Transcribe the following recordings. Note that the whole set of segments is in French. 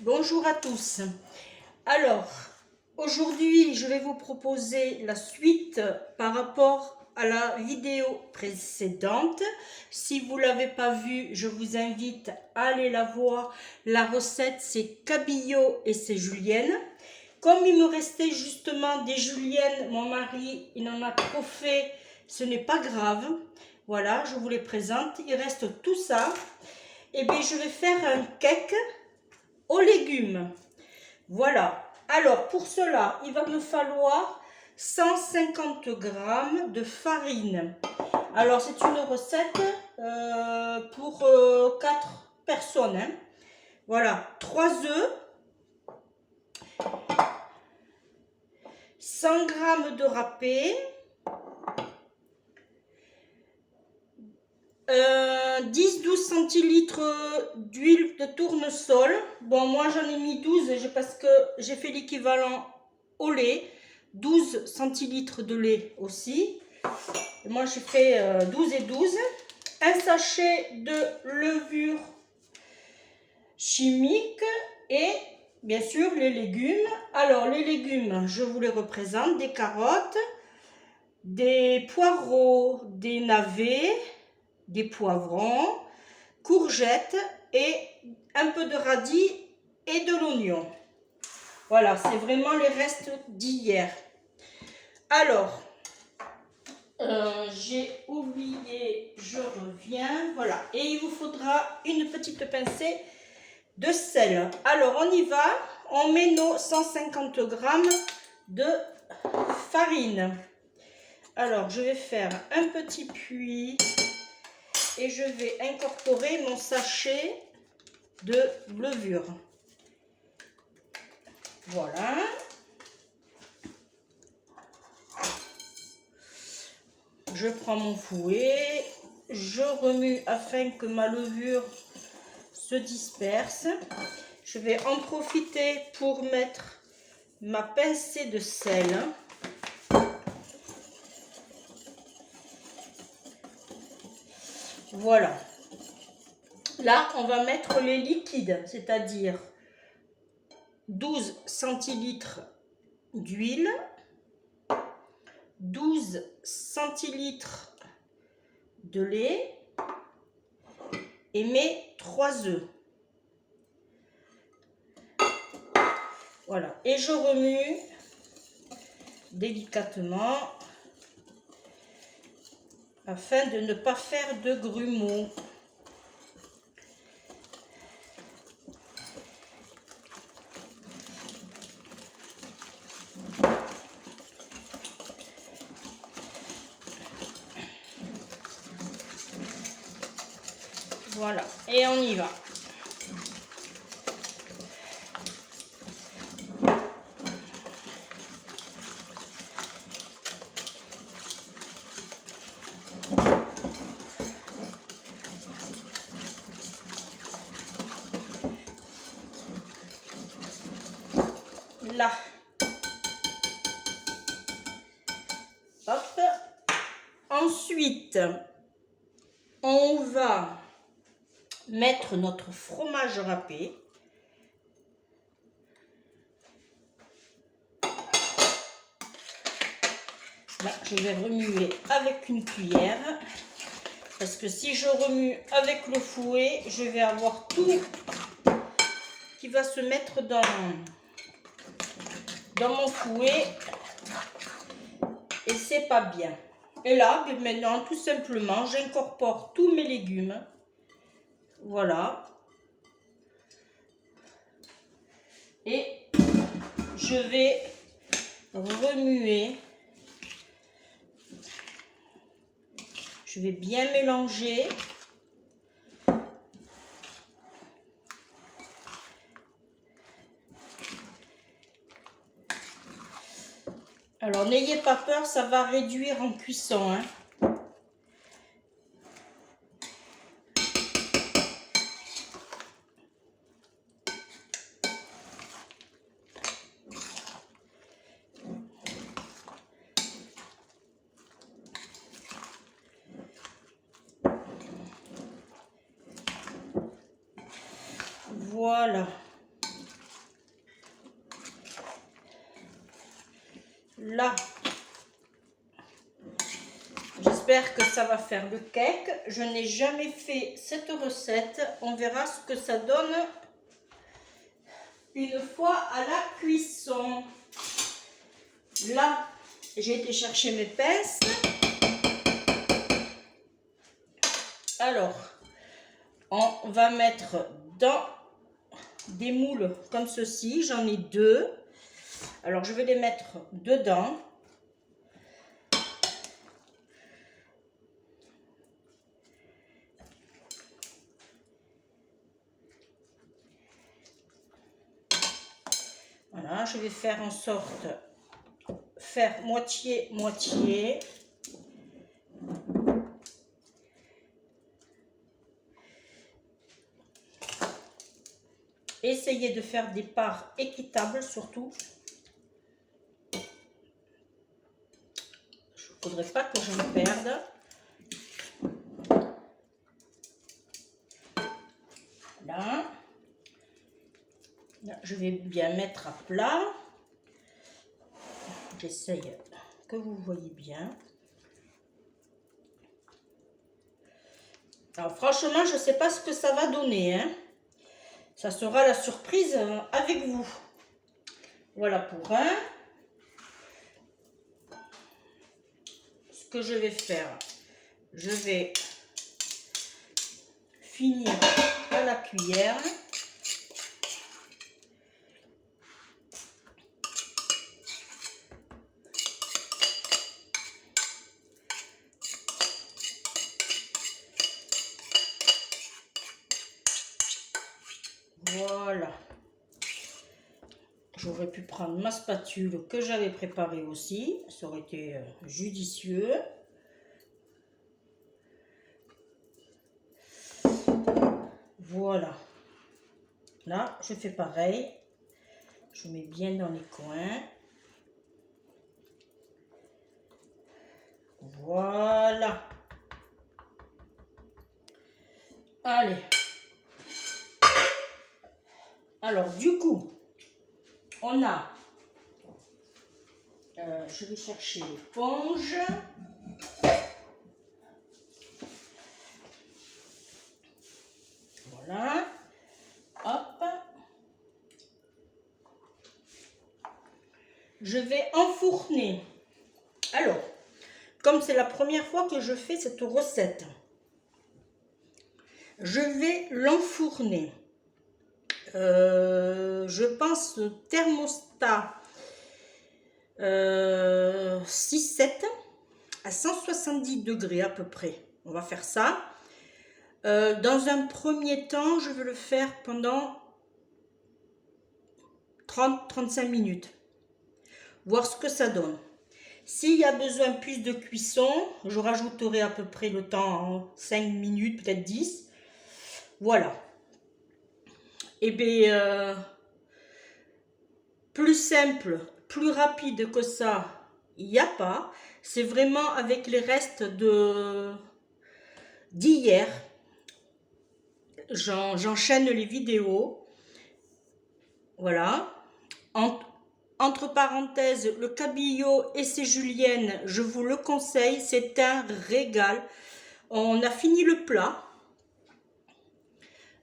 Bonjour à tous. Alors, aujourd'hui, je vais vous proposer la suite par rapport à la vidéo précédente. Si vous ne l'avez pas vue, je vous invite à aller la voir. La recette, c'est cabillaud et c'est julienne. Comme il me restait justement des juliennes, mon mari, il en a trop fait, ce n'est pas grave. Voilà, je vous les présente. Il reste tout ça. Et bien, je vais faire un cake aux légumes. Voilà. Alors, pour cela, il va me falloir 150 g de farine. Alors, c'est une recette pour 4 personnes. Hein. Voilà. 3 œufs, 100 g de râpé, 10-12 centilitres d'huile de tournesol. Bon, moi j'en ai mis 12 parce que j'ai fait l'équivalent au lait. 12 centilitres de lait aussi. Et moi j'ai fait 12 et 12. Un sachet de levure chimique et bien sûr les légumes. Alors les légumes, je vous les représente. Des carottes, des poireaux, des navets, des poivrons, courgettes et un peu de radis et de l'oignon. Voilà, c'est vraiment les restes d'hier. Alors, j'ai oublié, je reviens. Voilà, et il vous faudra une petite pincée de sel. Alors, on y va. On met nos 150 g de farine. Alors, je vais faire un petit puits. Et je vais incorporer mon sachet de levure. Voilà. Je prends mon fouet, je remue afin que ma levure se disperse. Je vais en profiter pour mettre ma pincée de sel. Voilà. Là, on va mettre les liquides, c'est-à-dire 12 centilitres d'huile, 12 centilitres de lait et mes 3 œufs. Voilà. Et je remue délicatement afin de ne pas faire de grumeaux. Voilà, et on y va. Là. Hop. Ensuite, on va mettre notre fromage râpé. Là, je vais remuer avec une cuillère. Parce que si je remue avec le fouet, je vais avoir tout qui va se mettre dans mon fouet. Et c'est pas bien. Et là, maintenant, tout simplement, j'incorpore tous mes légumes. Voilà. Et je vais remuer. Je vais bien mélanger. Alors, n'ayez pas peur, ça va réduire en cuisson. Hein. Voilà. là, j'espère que ça va faire le cake. Je n'ai jamais fait cette recette. On verra ce que ça donne une fois à la cuisson. Là, j'ai été chercher mes pinces. Alors, on va mettre dans des moules comme ceci. J'en ai 2. Alors, je vais les mettre dedans. Voilà, je vais faire en sorte faire moitié. Essayez de faire des parts équitables surtout. Il ne faudrait pas que je me perde. Là, je vais bien mettre à plat. J'essaye que vous voyez bien. Alors franchement, je ne sais pas ce que ça va donner, hein. Ça sera la surprise avec vous. Voilà pour un. Ce que je vais faire, je vais finir à la cuillère. Voilà. J'aurais pu prendre ma spatule que j'avais préparée aussi. Ça aurait été judicieux. Voilà. Là, je fais pareil. Je mets bien dans les coins. Voilà. Allez. Alors, du coup, on a... je vais chercher l'éponge. Voilà. Hop. Je vais enfourner. Alors, comme c'est la première fois que je fais cette recette, je vais l'enfourner. Je pense thermostat 6-7 à 170 degrés à peu près. On va faire ça. Dans un premier temps, je vais le faire pendant 30-35 minutes. Voir ce que ça donne. S'il y a besoin plus de cuisson, je rajouterai à peu près le temps en 5 minutes, peut-être 10. Voilà. Et bien, plus simple, plus rapide que ça, il n'y a pas. C'est vraiment avec les restes d'hier. J'enchaîne les vidéos. Voilà. Entre parenthèses, le cabillaud et ses juliennes, je vous le conseille. C'est un régal. On a fini le plat.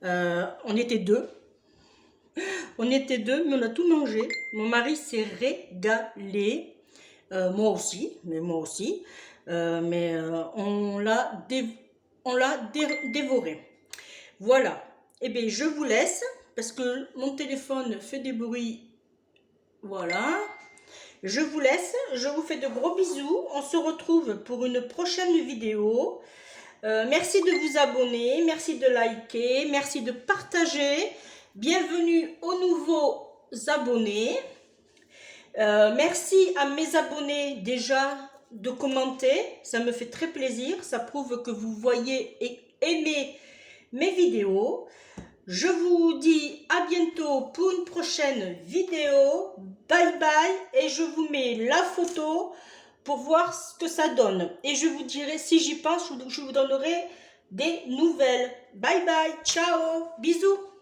On était 2. On était 2, mais on a tout mangé. Mon mari s'est régalé. Moi aussi. On l'a dévoré. Voilà. Eh bien, je vous laisse parce que mon téléphone fait des bruits. Voilà. Je vous laisse. Je vous fais de gros bisous. On se retrouve pour une prochaine vidéo. Merci de vous abonner. Merci de liker. Merci de partager. Bienvenue aux nouveaux abonnés. Merci à mes abonnés déjà de commenter. Ça me fait très plaisir. Ça prouve que vous voyez et aimez mes vidéos. Je vous dis à bientôt pour une prochaine vidéo. Bye bye. Et je vous mets la photo pour voir ce que ça donne. Et je vous dirai, si j'y pense, je vous donnerai des nouvelles. Bye bye. Ciao. Bisous.